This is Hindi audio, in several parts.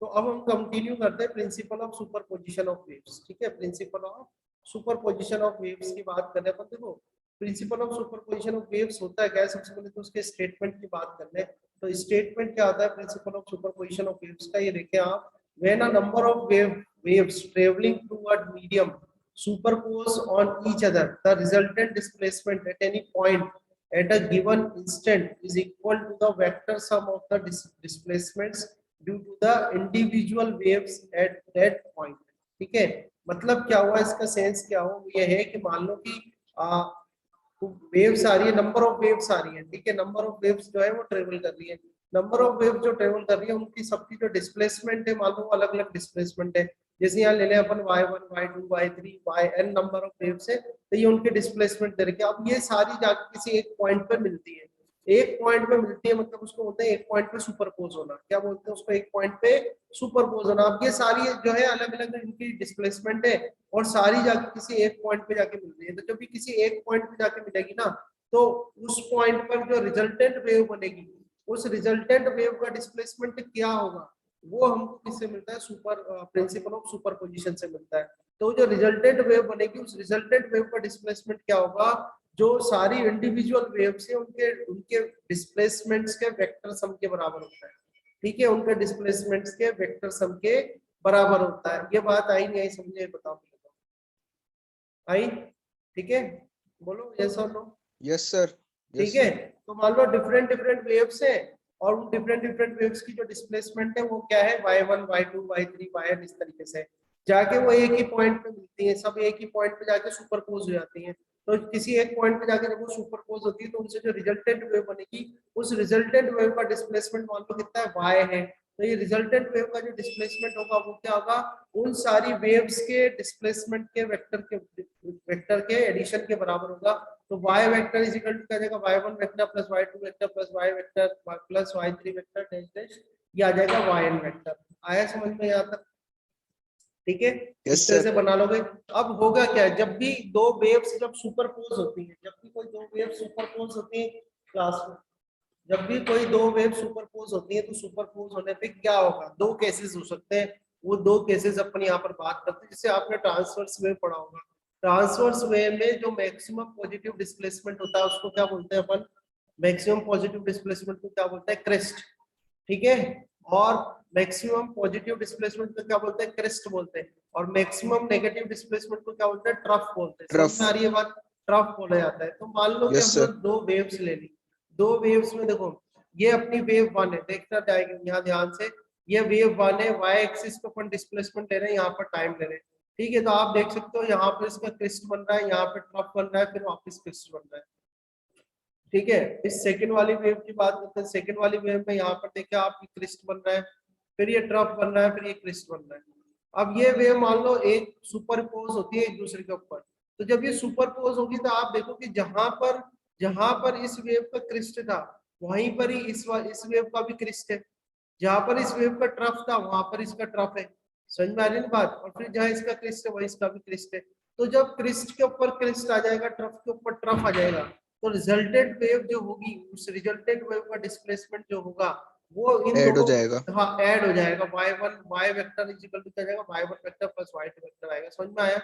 तो अब हम कंटिन्यू करते हैं principle of superposition of waves. ठीक है, principle of superposition of waves की बात कर रहे हैं। देखो principle of superposition of waves होता है क्या है, सबसे पहले तो उसके स्टेटमेंट की बात कर ले। तो स्टेटमेंट क्या होता है principle of superposition of waves का, ये देखिए आप, when a number of waves traveling through a medium superpose on each other, the resultant displacement at any point at a given instant is equal to the vector sum of the displacements due to the individual waves at that point। ठीक है, मतलब क्या हुआ, इसका सेंस क्या हो, ये है कि मान लो कि वेव्स आ रही है, नंबर ऑफ वेव्स आ रही है। ठीक है, नंबर ऑफ वेव्स जो है वो ट्रेवल कर रही है। नंबर ऑफ वेव्स जो ट्रेवल कर रही है उनकी सबकी जो डिस्प्लेसमेंट है, मान लो अलग अलग डिस्प्लेसमेंट है। जैसे यहाँ ले लें अपन y1 y2 y3 yn number of waves है, तो ये उनके डिस्प्लेसमेंट दे रखे। अब ये सारी जाकर किसी एक पॉइंट पर मिलती है, एक पॉइंट पे मिलती है, मतलब उसको बोलते हैं एक पॉइंट पे सुपरपोज होना। क्या बोलते हैं उसको, एक पॉइंट पे सुपरपोज होना। अब ये सारी जो है अलग अलग इनकी डिस्प्लेसमेंट है और सारी जाके किसी एक पॉइंट पे जाके मिल रही है। तो जब भी किसी एक पॉइंट पे जाके मिलेगी ना, तो उस पॉइंट पर जो रिजल्टेंट वेव बनेगी, उस रिजल्टेंट वेव का डिस्प्लेसमेंट क्या होगा, वो हमको किससे मिलता है, प्रिंसिपल ऑफ सुपरपोजिशन से मिलता है। तो जो रिजल्टेंट वेव बनेगी, उस रिजल्टेंट वेव का डिस्प्लेसमेंट क्या होगा, जो सारी इंडिविजुअल वेव्स है उनके उनके डिस्प्लेसमेंट्स के वेक्टर सम के बराबर होता है। ठीक है, उनके डिस्प्लेसमेंट्स के वेक्टर सम के बराबर होता है। ये बात आई नहीं आई समझे, बताओ आई? ठीक है, बोलो यस और नो। Yes sir. ठीक है, तो मान लो डिफरेंट डिफरेंट वेव्स है और उन डिफरेंट डिफरेंट वेव्स की जो डिस्प्लेसमेंट है वो क्या है, y1 y2 y3 yn, इस तरीके से जाके वो एक ही पॉइंट पे मिलती है, सब एक ही पॉइंट पे जाके सुपरपोज हो जाती हैं। तो किसी एक पॉइंट पे जाके जब वो सुपरपोज होती है तो उनसे जो रिजल्टेंट वेव बनेगी, उस रिजल्टेंट वेव का डिस्प्लेसमेंट मान लो कितना है, y है। तो ये रिजल्टेंट वेव का जो डिस्प्लेसमेंट होगा वो क्या होगा, उन सारी वेव्स के डिस्प्लेसमेंट के वेक्टर के एडिशन के बराबर होगा। तो y vector is equal to क्या जाएगा, y1 vector plus y2 vector plus y vector plus y3 vector dash dash, ये आ जाएगा yn वेक्टर। आया समझ में यहाँ तक? ठीक है, इस तरह से बना लोगे। अब होगा क्या, जब भी दो वेव्स जब सुपरपोज होती है, जब भी कोई दो वेव सुपरपोज होती है क्लास में, जब भी कोई दो वेव सुपरपोज होती है, तो सुपरपोज होने पे क्या होगा, दो केसेस हो सकते हैं। वो दो केसेस अपन यहाँ पर बात करते हैं। जैसे आपने ट्रांसवर्स वेव पढ़ा होगा, ट्रांसवर्स वेव में जो मैक्सिमम पॉजिटिव डिस्प्लेसमेंट होता है उसको क्या बोलते हैं अपन, मैक्सिमम पॉजिटिव डिस्प्लेसमेंट को क्या बोलते हैं, क्रेस्ट। ठीक है, और मैक्सिमम पॉजिटिव डिस्प्लेसमेंट को क्या बोलते हैं, क्रेस्ट बोलते हैं। और मैक्सिमम नेगेटिव डिस्प्लेसमेंट को क्या बोलते हैं, ट्रफ बोलते हैं। समझ में आ रही है बात, ट्रफ बोला जाता है। तो मान लो कि हमने दो वेव्स ले ली, दो वेव्स में देखो ये अपनी वेव वन है, देखना जाएगा यहाँ ध्यान से, ये वेव वन है, वाई एक्सिस पे अपन डिस्प्लेसमेंट ले रहे हैं, यहाँ पर टाइम ले रहे हैं। ठीक है, तो आप देख सकते हो यहाँ पर इसका क्रिस्ट बन रहा है, यहाँ पे ट्रफ बन रहा है, फिर वापस क्रिस्ट बन रहा है। ठीक है, इस सेकंड वाली वेव की बात करते हैं। सेकंड वाली वेव में यहाँ पर देखिए आप क्रिस्ट बन रहा है, फिर ये ट्रफ बन रहा है, फिर ये क्रिस्ट बन रहा है। अब ये वेव मान लो एक सुपरपोज होती है एक दूसरे के ऊपर, तो जब ये सुपरपोज होगी तो आप देखो कि जहां पर इस वेव का क्रिस्ट था, वहीं पर ही इस वेव का भी क्रिस्ट है। जहां पर इस वेव का ट्रफ था वहां पर इसका ट्रफ है। समझ में आ रही है बात? और फिर जहां इसका क्रिस्ट है वहीं इसका भी क्रिस्ट है। तो जब क्रिस्ट के ऊपर क्रिस्ट आ जाएगा, ट्रफ के ऊपर ट्रफ आ जाएगा, तो रिजल्टेंट वेव जो होगी, उस रिजल्टेंट वेव का डिस्प्लेसमेंट जो होगा वो इन ऐड हो दोनों, जाएगा। हाँ ऐड हो जाएगा। y1 y vector is equal to क्या जाएगा, y1 vector plus y2 vector आएगा। समझ में आया?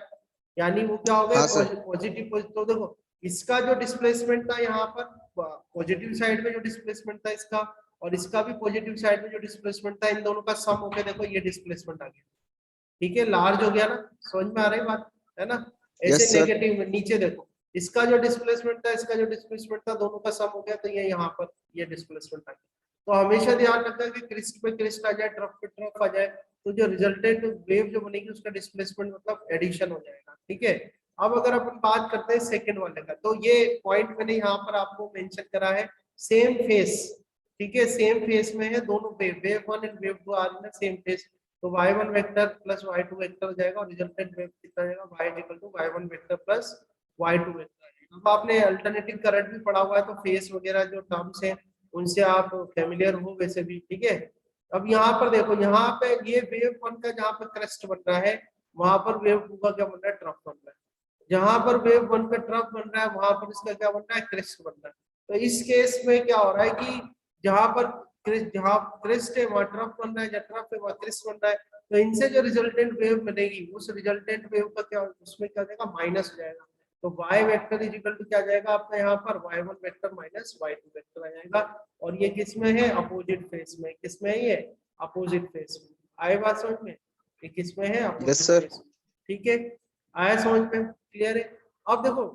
यानी वो क्या हो गया, पॉजिटिव। तो देखो इसका जो डिस्प्लेसमेंट था यहाँ पर पॉजिटिव साइड में, जो डिस्प्लेसमेंट था इसका, और इसका भी पॉजिटिव साइड में जो डिस्प्लेसमेंट था, इन दोनों का सम होकर देखो ये डिस्प्लेसमेंट आ गया। ठीक है, लार्ज हो गया ना? समझ में आ रही बात है ना? ऐसे नेगेटिव में नीचे देखो, इसका जो डिस्प्लेसमेंट था, इसका जो डिस्प्लेसमेंट था, दोनों का सम हो गया, तो ये यहाँ पर ये डिस्प्लेसमेंट आ गया। तो हमेशा ध्यान रखना कि क्रिस्ट पे क्रिस्ट आ जाए, ट्रफ पे ट्रफ आ जाए, तो जो रिजल्टेंट वेव जो बनेगी उसका डिस्प्लेसमेंट मतलब एडिशन हो जाएगा। ठीक है, अब अगर अपन बात करते हैं सेकंड वाले का, तो ये पॉइंट मैंने यहाँ पर आपको मेंशन करा है, सेम फेस। ठीक है, सेम फेस में है दोनों wave, wave one and wave two are in same phase. तो y1 vector plus y2 vector हो जाएगा और रिजल्टेंट वेव कितना आ जाएगा, y equal to y1 vector plus y2 vector. अब आपने अल्टरनेटिव करंट भी पढ़ा हुआ है, तो फेस वगैरह जो टर्म्स हैं उनसे आप फैमिलियर हो वैसे भी। ठीक है, अब यहाँ पर देखो, यहाँ पे ये वेव वन का जहाँ पर क्रेस्ट बन रहा है, वहां पर वेव टू का क्या बन रहा है, ट्रफ बन रहा है। जहां पर वेव वन का ट्रफ बन रहा है वहां पर इसका क्या बन रहा है, क्रेस्ट बन रहा है। तो इस केस में क्या हो रहा है कि जहां पर जहाँ क्रिस्ट है वहाँ ट्रफ बन रहा है, जहाँ ट्रफ है वहाँ क्रिस्ट बन रहा है, तो इनसे जो रिजल्टेंट वेव बनेगी उस रिजल्टेंट वेव का क्या, उसमें क्या हो जाएगा, माइनस हो जाएगा। तो y vector is equal to क्या आ जाएगा आपका यहाँ पर, y1 vector minus y2 vector आ जाएगा। और ये किस में है, अपोजिट फेस में। किस में है ये, अपोजिट फेस में। आए बात समझ में, ये किस में है, यस अपोजिट सर। फेस में। ठीक है, आया समझ में, क्लियर है। अब देखो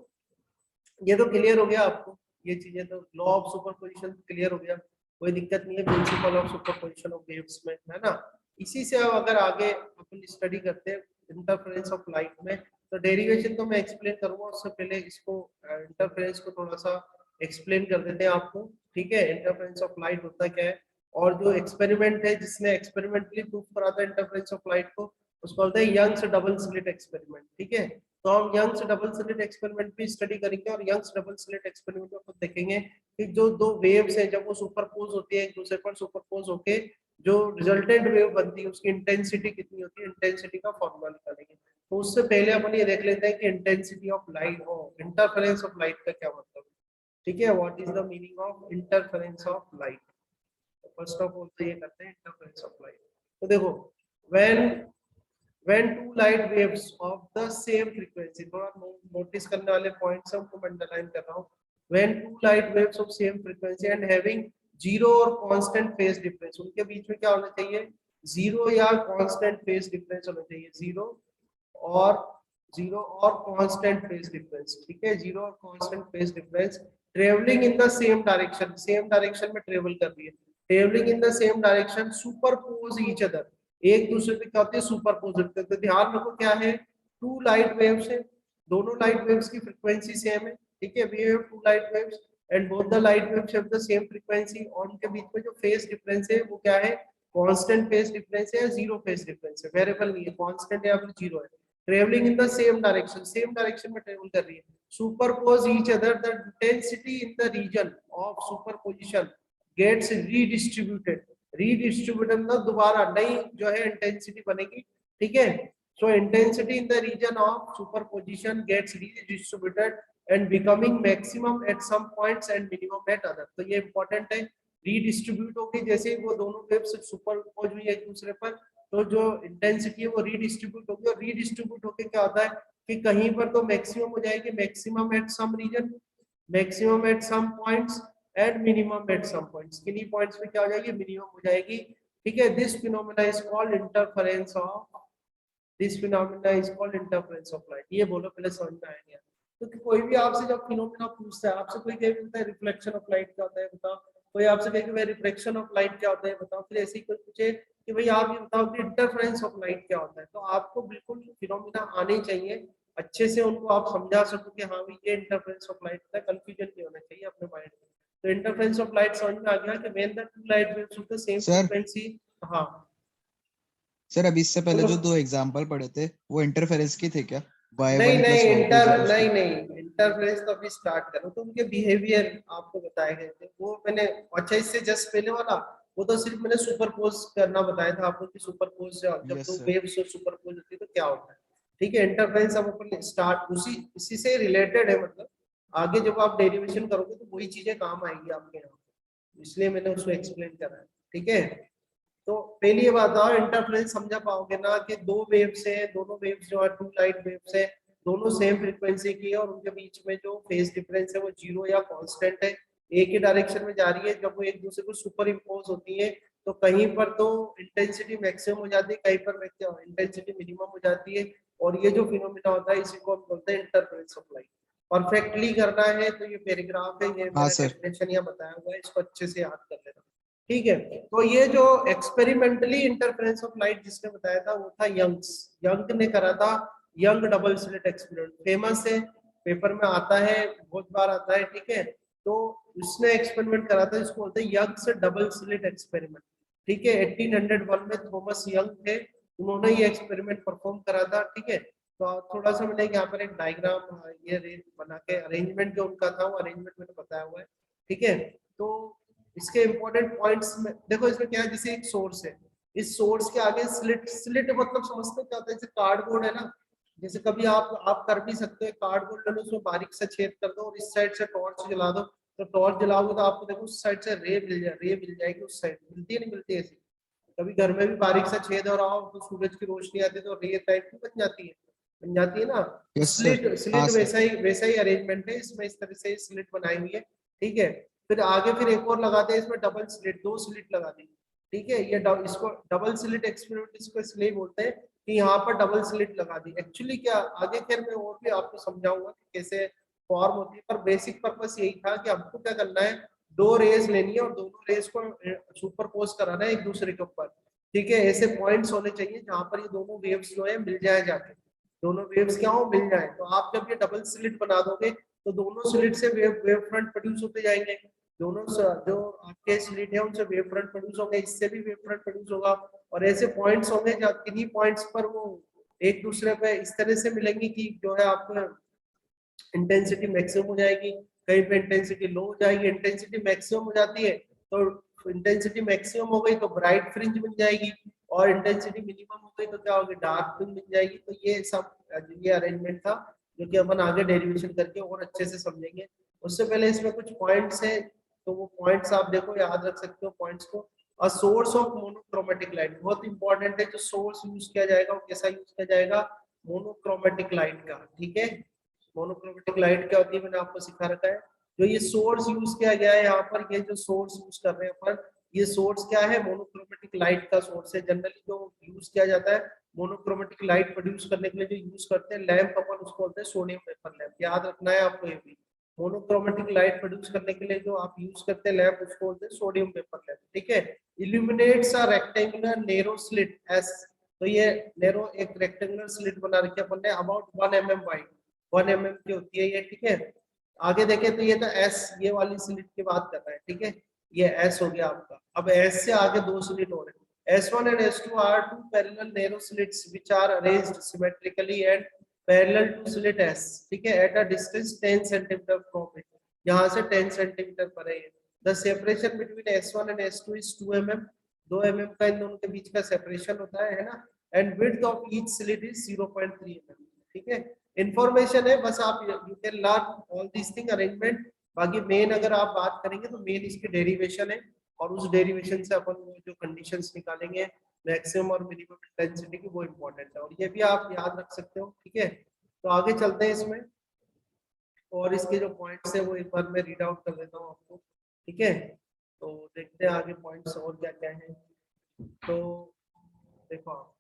ये तो क्लियर हो गया आपको, ये चीजें तो लॉ ऑफ सुपरपोजिशन क्लियर हो गया, कोई दिक्कत नहीं है, principle of superposition of waves में, है ना। इसी से अब अगर आगे अपन स्टडी करते हैं इंटरफेरेंस ऑफ लाइट में, तो डेरिवेशन तो मैं एक्सप्लेन करूंगा, उससे पहले इसको इंटरफेरेंस को थोड़ा सा एक्सप्लेन कर देते हैं आपको। ठीक है, इंटरफेरेंस ऑफ लाइट होता क्या है, और जो एक्सपेरिमेंट है जिसने एक्सपेरिमेंटली प्रूव करा था इंटरफेरेंस ऑफ लाइट को, उसको बोलते हैं यंग्स डबल स्लिट एक्सपेरिमेंट। ठीक है, तो हम यंग्स डबल स्लिट एक्सपेरिमेंट भी स्टडी करेंगे, और यंग्स डबल स्लिट एक्सपेरिमेंट में खुद देखेंगे कि जो दो वेव्स हैं जब वो सुपरपोज होती है एक दूसरे पर, सुपरपोज होके जो रिजल्टेंट वेव बनती है उसकी इंटेंसिटी कितनी होती है, इंटेंसिटी का फॉर्मूला निकालेंगे। तो उससे पहले अपन ये देख लेते हैं कि इंटेंसिटी ऑफ लाइट और इंटरफेरेंस ऑफ लाइट का क्या मतलब है। ठीक है, what is the meaning of interference of light. First of all तो ये करते हैं इंटरफेरेंस ऑफ लाइट। तो देखो, when two light waves of the same frequency, थोड़ा नोटिस करने वाले पॉइंट्स हमको मैं अंडरलाइन कर रहा हूँ। when two light waves of same frequency and having zero और constant phase difference, उनके बीच में क्या होना चाहिए, जीरो या constant phase difference होना चाहिए, और जीरो और कांस्टेंट फेज डिफरेंस। ठीक है, जीरो और constant phase difference travelling in the same direction, same direction में ट्रेवल कर रही है, travelling in the same direction, superpose each other, एक दूसरे पे क्या होती है, सुपरपोज होते हैं। तो ध्यान रखो क्या है, टू लाइट वेव्स है, दोनों लाइट वेव्स की फ्रीक्वेंसी सेम है। ठीक है, we have two light waves and both the light waves have the same frequency, और उनके बीच में जो फेज डिफरेंस है वो क्या है, कांस्टेंट फेज डिफरेंस है या जीरो फेज डिफरेंस है, वेरिएबल नहीं है, कांस्टेंट या फिर जीरो है। Travelling in the same direction में ट्रेवल कर रही है, superpose each other, the intensity in the region of superposition gets redistributed, redistributed मतलब दोबारा नई जो है इंटेंसिटी बनेगी। ठीक है, so intensity in the region of superposition gets redistributed and becoming maximum at some points and minimum at other. तो ये इंपॉर्टेंट है, रीडिस्ट्रीब्यूट होगी जैसे ही वो दोनों वेव्स सुपरपोज हुई एक दूसरे पर, तो जो इंटेंसिटी है वो रीडिस्ट्रीब्यूट होगी, और रीडिस्ट्रीब्यूट होके क्या होता है कि कहीं पर तो मैक्सिमम हो जाएगी, maximum at some region, maximum at some points and minimum at some points, किन्हीं पॉइंट्स पे क्या हो जाएगी, मिनिमम हो जाएगी। ठीक है, this phenomena is called interference of, this phenomena is called interference of light. ये बोलो पहले समझ में आएगा। तो कोई भी आपसे जब फिनोमेना पूछता है, आपसे कोई कह बोलता है रिफ्लेक्शन ऑफ लाइट क्या होता है बताओ, कोई आपसे कहे कि भाई रिफ्लेक्शन ऑफ लाइट क्या होता है बताओ, फिर ऐसे ही कोई पूछे कि भाई आप ये बताओ कि इंटरफेरेंस ऑफ लाइट क्या होता है, तो आपको बिल्कुल फिनोमेना आने चाहिए, अच्छे से उनको आप समझा सको कि हाँ भाई ये इंटरफेरेंस ऑफ लाइट है, कंफ्यूजन नहीं होना चाहिए अपने माइंड में। तो इंटरफेरेंस ऑफ लाइट समझ में आ गया कि when the two light waves of the same sir frequency. हाँ सर, अभी इससे पहले बोलो। जो दो एग्जांपल पढ़े थे वो इंटरफेरेंस की थे क्या, नहीं y1 नहीं प्लस y2 इंटर इज नहीं टू। नहीं इंटरफेरेंस तो अभी स्टार्ट करो, तो उनके बिहेवियर आपको बताए गए थे वो मैंने। अच्छा, इससे जस्ट पहले वाला वो तो सिर्फ मैंने सुपरपोज करना बताया था आपको कि सुपरपोज से जब यस दो सर। वेव्स सुपरपोज होती है तो क्या होता है। ठीक है, इंटरफेरेंस अब अपन स्टार्ट उसी इसी से रिलेटेड है, मतलब आगे जब आप डेरिवेशन करोगे तो वही चीजें काम आएगी आपके यहाँ, इसलिए मैंने उसको एक्सप्लेन करा है। ठीक है, तो पहली ये बात आओ, इंटरफेरेंस समझा पाओगे ना कि दो वेव्स है, दोनों वेव्स जो है टू लाइट वेव्स है, दोनों सेम फ्रीक्वेंसी की है, और उनके बीच में जो फेज डिफरेंस है वो जीरो या कांस्टेंट है, एक ही डायरेक्शन में जा रही है। जब वो एक दूसरे को सुपर इम्पोज होती है तो कहीं पर तो इंटेंसिटी मैक्सिमम हो जाती है, कहीं पर इंटेंसिटी मिनिमम हो जाती है, और ये जो फिनोमिना होता है इसी को हम बोलते हैं इंटरफेरेंस ऑफ लाइट। परफेक्टली करना है तो ये पैराग्राफ है, ये हाँ मेरा सर। डेफिनेशन यहाँ बताया हुआ है, इसको अच्छे से याद कर लेना। ठीक है, तो ये जो एक्सपेरिमेंटली इंटरफेरेंस ऑफ लाइट जिसने बताया था वो था यंग ने करा था, young double slit experiment, famous है, पेपर में आता है, बहुत बार आता है। ठीक है, तो उसने एक्सपेरिमेंट करा था, इसको बोलते हैं यंग से डबल स्लिट एक्सपेरिमेंट। ठीक है, 1801 में थॉमस यंग थे, उन्होंने ये एक्सपेरिमेंट परफॉर्म करा था। ठीक है, तो थोड़ा सा मैंने यहाँ पर एक डायग्राम ये बना के अरेंजमेंट जो उनका था वो अरेंजमेंट मैंने बताया हुआ है। ठीक है, तो इसके इंपॉर्टेंट पॉइंट्स में देखो, इसमें क्या है, जैसे एक सोर्स है, इस सोर्स के आगे स्लिट, स्लिट मतलब समझते हो क्या होता है, जैसे कार्डबोर्ड है ना, जैसे कभी आप कर भी सकते हो, कार्डबोर्ड ले लो, उसमें बारीक सा छेद कर दो और इस साइड से टॉर्च जला दो, तो टॉर्च जलाओगे तो आपको देखो उस साइड से रे मिल जाएगी, उस साइड मिलती है नहीं मिलती ऐसी। कभी घर में भी बारीक सा छेद हो रहा हो तो सूरज की रोशनी आती है तो रे टाइप की बन जाती है ना। Yes sir. स्लिट हाँ स्लिट सर। वैसा ही अरेंजमेंट है इसमें, इस तरह से स्लिट बनाई हुई है, ठीक है। फिर आगे फिर एक और लगाते हैं इसमें डबल स्लिट, 2 स्लिट लगा दी, ठीक है। ये इसको डबल स्लिट एक्सपेरिमेंट इसको इसलिए बोलते हैं कि यहाँ पर डबल स्लिट लगा दी। एक्चुअली क्या आगे खैर मैं और भी आपको समझाऊंगा कि कैसे फॉर्म होती है, पर बेसिक पर्पस यही था कि हमको क्या करना है, 2 रेज लेनी है और दोनों रेज को सुपरपोज कराना है एक दूसरे के ऊपर, ठीक है। ऐसे पॉइंट्स होने चाहिए जहां पर ये दोनों वेव्स जो है मिल जाए जाके, दोनों वेव्स क्या हो मिल जाए। तो आप जब ये डबल स्लिट बना दोगे तो दोनों स्लिट से वेव फ्रंट प्रोड्यूस होते जाएंगे, दोनों जो आपके स्लिट है उनसे वेव फ्रंट प्रोड्यूस होंगे, इससे भी वेव फ्रंट प्रोड्यूस होगा। और ऐसे पॉइंट्स होंगे जहाँ किन्हीं पॉइंट्स पर वो एक दूसरे पे इस तरह से मिलेंगे कि जो है आपका इंटेंसिटी मैक्सिमम हो जाएगी, कहीं पे इंटेंसिटी लो हो जाएगी। इंटेंसिटी मैक्सिमम हो जाती है तो इंटेंसिटी मैक्सिमम हो गई तो ब्राइट फ्रिंज बन जाएगी, और इंटेंसिटी मिनिमम हो गई तो क्या होगी, डार्क फ्रिंज बन जाएगी। तो ये सब ये अरेंजमेंट था जो कि अपन आगे डेरिवेशन करके और अच्छे से समझेंगे। उससे पहले इसमें कुछ पॉइंट्स है, तो वो पॉइंट्स आप देखो याद रख सकते हो पॉइंट्स को। A source of monochromatic light बहुत इंपॉर्टेंट है, जो सोर्स यूज किया जाएगा वो कैसा यूज किया जाएगा, मोनोक्रोमेटिक लाइट का, ठीक है। मोनोक्रोमेटिक लाइट क्या होती है मैंने आपको सिखा रखा है। जो ये सोर्स यूज किया गया है यहाँ पर, ये जो सोर्स यूज कर रहे हैं अपन, ये सोर्स क्या है, मोनोक्रोमेटिक लाइट का सोर्स है। जनरली जो यूज किया जाता है मोनोक्रोमेटिक लाइट प्रोड्यूस करने के लिए जो यूज करते हैं लैंप, अपन उसको बोलते हैं सोडियम वेपर लैंप, याद रखना है आपको ये भी। मोनोक्रोमेटिक लाइट प्रोड्यूस करने के लिए जो आप यूज करते हैं लैंप, उसको बोलते हैं सोडियम वेपर लैंप, ठीक है। Illuminates a rectangular narrow slit S, तो ये नैरो एक रेक्टेंगुलर स्लिट बना रखी है अपन ने, अबाउट 1 mm वाइड, 1 mm की होती है ये, ठीक है। आगे देखें तो ये तो एस, ये वाली स्लिट की बात कर रहा है, ठीक है। ये एस हो गया आपका। अब एस से आगे 2 स्लिट हो रहे हैं, S1 and S2 are two parallel narrow slits which are arranged symmetrically and parallel to slit S, ठीक है, at a distance 10 centimeter from it, यहाँ से 10 centimeter पर है। The separation between S1 and S2 is 2 mm, 2 mm का इन दोनों के बीच का सेपरेशन होता है ना। And width of each slit is 0.3 mm, ठीक है। इंफॉर्मेशन है बस, आप you can learn all this thing arrangement. बाकी मेन अगर आप बात करेंगे तो मेन इसकी डेरिवेशन है, और उस डेरिवेशन से अपन वो जो कंडीशंस निकालेंगे मैक्सिमम और मिनिमम इंटेंसिटी की, वो इम्पोर्टेंट है, और ये भी आप याद रख सकते हो, ठीक है। तो आगे चलते हैं इसमें, और इसके जो पॉइंट्स है वो एक बार मैं रीड आउट कर देता हूँ आपको, ठीक है। तो देखते हैं आगे पॉइंट्स और क्या क्या है। तो देखो आप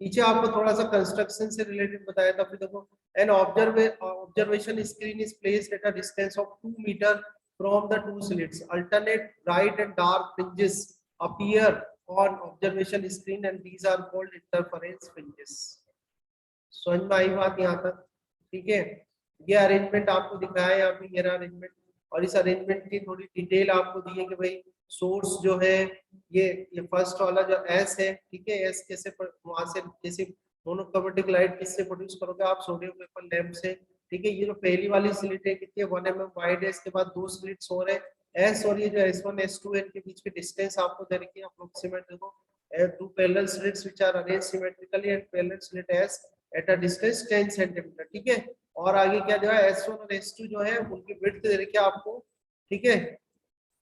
पीछे आपको थोड़ा सा कंस्ट्रक्शन से रिलेटेड बताया था, फिर देखो an observation screen is placed at a distance of 2 metre from the two slits, alternate bright and dark fringes appear on observation screen and these are called interference fringes. समझ में आई बात यहाँ तक, ठीक है। ये अरेंजमेंट आपको दिखाया है यहाँ पे, ये अरेंजमेंट, और इस अरेंजमेंट की थोड़ी डिटेल आपको दी है कि भाई सोर्स जो है ये फर्स्ट वाला जो एस है, ठीक है, एस कैसे वहां से जैसे मोनोक्रोमेटिक लाइट किससे प्रोड्यूस करोगे आप, सोडियम वेपर लैंप से, ठीक है। ये जो पहली वाली स्लिट है कितनी है, 1 mm वाइड है, इसके बाद 2 स्लिट्स और है एस, और ये जो S1 S2 है इनके बीच की डिस्टेंस आपको दे रखी है अप्रोक्सीमेट, देखो two parallel slits which are arranged symmetrically and parallel slit S at a distance 10 centimeter, ठीक है। और आगे क्या जो है S1 और S2 जो है उनकी विड्थ दे रखी है आपको, ठीक है।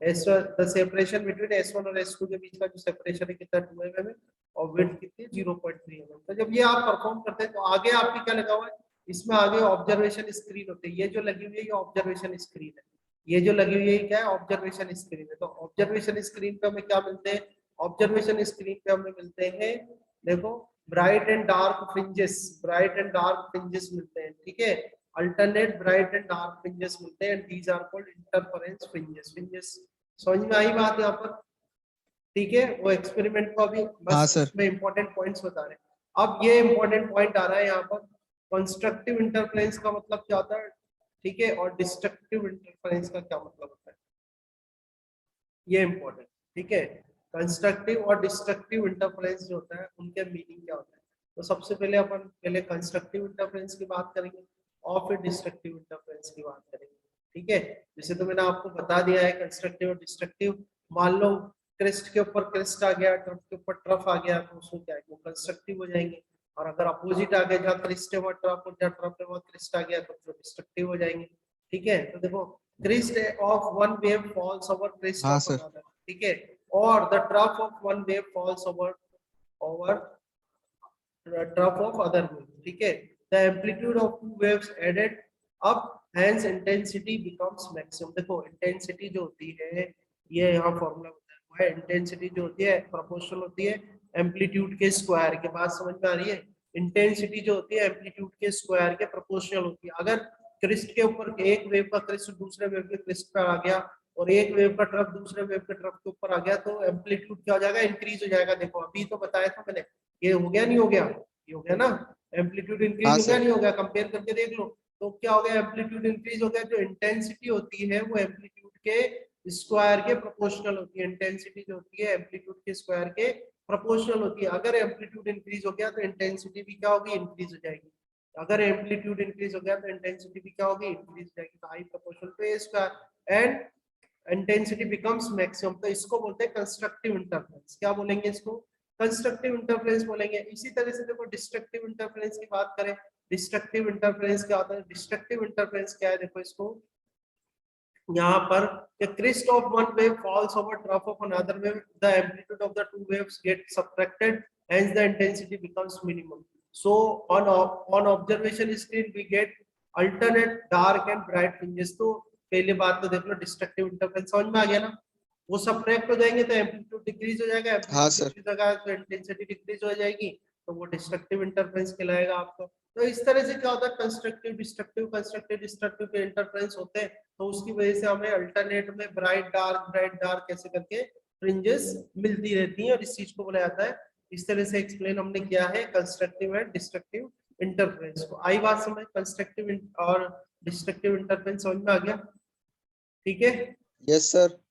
S1 the separation between S1 और S2 के बीच का जो सेपरेशन है कितना 2 mm है, और विड्थ कितनी 0.3 mm। तो जब ये आप परफॉर्म करते हैं तो आगे आपकी क्या लगा हुआ है, इसमें आगे ऑब्जर्वेशन स्क्रीन होती है, ये जो लगी हुई है ये ऑब्जर्वेशन स्क्रीन है, ये जो लगी हुई है क्या है, ऑब्जर्वेशन स्क्रीन है। तो ऑब्जर्वेशन स्क्रीन पे हमें क्या मिलते हैं, ऑब्जर्वेशन स्क्रीन पे हमें मिलते हैं, देखो bright and dark fringes, bright and dark fringes मिलते हैं, ठीक है। Alternate bright and dark fringes मिलते हैं, these are called interference fringes, fringes. समझ में आई बात यहाँ पर, ठीक है। वो एक्सपेरिमेंट को अभी हाँ बस सर। उसमें इंपॉर्टेंट पॉइंट्स बता रहे हैं। अब ये इंपॉर्टेंट पॉइंट आ रहा है यहाँ पर, कंस्ट्रक्टिव इंटरफेरेंस का मतलब क्या होता है, ठीक है, और डिस्ट्रक्टिव इंटरफेरेंस का क्या मतलब होता है, ये इंपॉर्टेंट, ठीक है। कंस्ट्रक्टिव और डिस्ट्रक्टिव इंटरफेरेंस जो होता है उनके मीनिंग क्या होता है। तो सबसे पहले अपन पहले कंस्ट्रक्टिव इंटरफेरेंस की बात करेंगे और फिर डिस्ट्रक्टिव इंटरफेरेंस की बात करेंगे, ठीक है। जैसे तो मैंने आपको बता दिया है कंस्ट्रक्टिव और डिस्ट्रक्टिव। मान लो क्रेस्ट के ऊपर क्रेस्ट आ गया, ट्रफ के ऊपर ट्रफ आ गया, तो उसको क्या है वो कंस्ट्रक्टिव हो जाएंगे। और अगर अपोजिट आ गया, जहाँ क्रेस्ट है वहाँ ट्रफ, और जहाँ ट्रफ है वहाँ क्रेस्ट आ गया, तो डिस्ट्रक्टिव हो जाएंगे, ठीक है। तो देखो crest of one wave falls over crest हाँ, of sir. another, ठीक है, or the trough of one wave falls over the trough of other wave, ठीक है, the amplitude of two waves added up, hence intensity becomes maximum। देखो intensity जो होती है, ये यहाँ फॉर्मूला बताया हुआ है, इंटेंसिटी जो होती है प्रोपोर्शनल होती है एम्पलीट्यूड के स्क्वायर के। बात समझ में आ रही है? इंटेंसिटी जो होती है एम्पलीट्यूड के स्क्वायर के प्रोपोर्शनल होती है। अगर क्रिस्ट के ऊपर एक वेव का क्रिस्ट दूसरे वेव के क्रिस्ट पर आ गया और एक वेव का ट्रफ दूसरे वेव के ट्रफ के ऊपर आ गया तो एम्पलीट्यूड क्या हो जाएगा, इंक्रीज हो जाएगा। देखो अभी तो बताया था मैंने, ये हो गया नहीं हो गया, ये हो गया ना, एम्पलीट्यूड इंक्रीज हाँ, हो गया sir. नहीं हो गया, कंपेयर करके देख लो। तो क्या हो गया, एम्पलीट्यूड इंक्रीज हो गया। जो इंटेंसिटी होती है वो एम्पलीट्यूड के स्क्वायर के प्रोपोर्शनल होती है। इंटेंसिटी जो होती है एम्पलीट्यूड के स्क्वायर के प्रोपोर्शनल होती है। अगर एम्पलीट्यूड इंक्रीज हो गया तो इंटेंसिटी भी क्या होगी, इंक्रीज हो जाएगी। अगर एम्पलीट्यूड इंक्रीज हो गया तो इंटेंसिटी भी क्या होगी, इंक्रीज हो जाएगी। तो I proportional to A square and intensity becomes maximum. तो इसको बोलते हैं कंस्ट्रक्टिव इंटरफेरेंस। क्या बोलेंगे इसको, कंस्ट्रक्टिव इंटरफेरेंस बोलेंगे। इसी तरह से देखो डिस्ट्रक्टिव इंटरफेरेंस की बात करें, डिस्ट्रक्टिव इंटरफेरेंस क्या होता है, डिस्ट्रक्टिव इंटरफेरेंस क्या है, देखो इसको यहाँ पर, the crest of one wave falls over trough of another wave, the amplitude of the two waves get subtracted, hence the intensity becomes minimum. So on observation screen we get alternate dark and bright fringes। तो पहले बात तो देख लो, डिस्ट्रक्टिव इंटरफेरेंस समझ में आ गया ना, वो सब्ट्रैक्ट हो जाएंगे तो एम्पलीट्यूड डिक्रीज हो जाएगा, हाँ, एम्पलीट्यूड sir. डिक्रीज होगा तो इंटेंसिटी डिक्रीज हो जाएगी, तो वो डिस्ट्रक्टिव इंटरफेरेंस कहलाएगा आपको। तो इस तरह से क्या होता है, कंस्ट्रक्टिव डिस्ट्रक्टिव कंस्ट्रक्टिव डिस्ट्रक्टिव के इंटरफेरेंस होते हैं। तो उसकी वजह से हमें अल्टरनेट में ब्राइट डार्क ऐसे करके फ्रिंजेस मिलती रहती हैं और इस चीज को बोला जाता है। इस तरह से एक्सप्लेन हमने किया है कंस्ट्रक्टिव एंड डिस्ट्रक्टिव इंटरफेरेंस को। आई बात समझ, कंस्ट्रक्टिव और डिस्ट्रक्टिव इंटरफेरेंस समझ में आ गया, ठीक है। Yes, sir.